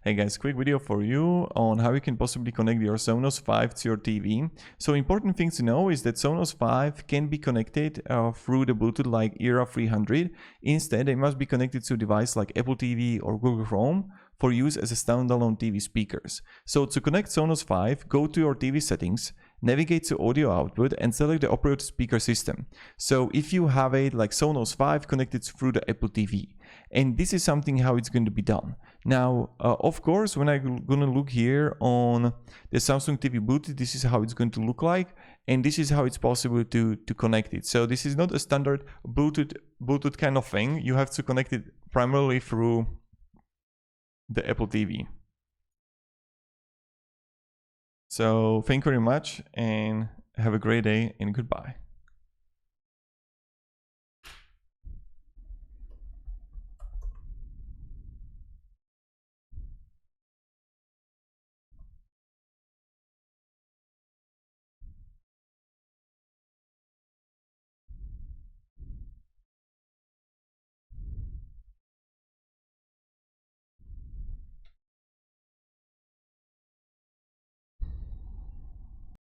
Hey guys, quick video for you on how you can possibly connect your Sonos 5 to your TV. So important things to know is that Sonos 5 can be connected through the Bluetooth like Era 300. Instead, they must be connected to a device like Apple TV or Google Chrome for use as a standalone TV speakers. So to connect Sonos 5, go to your TV settings, navigate to audio output and select the operator speaker system. So if you have it like Sonos 5 connected through the Apple TV, and this is something how it's going to be done. Now, of course, when I'm gonna look here on the Samsung TV Bluetooth, this is how it's going to look like, and this is how it's possible to connect it. So this is not a standard Bluetooth kind of thing. You have to connect it primarily through the Apple TV. So thank you very much and have a great day and goodbye.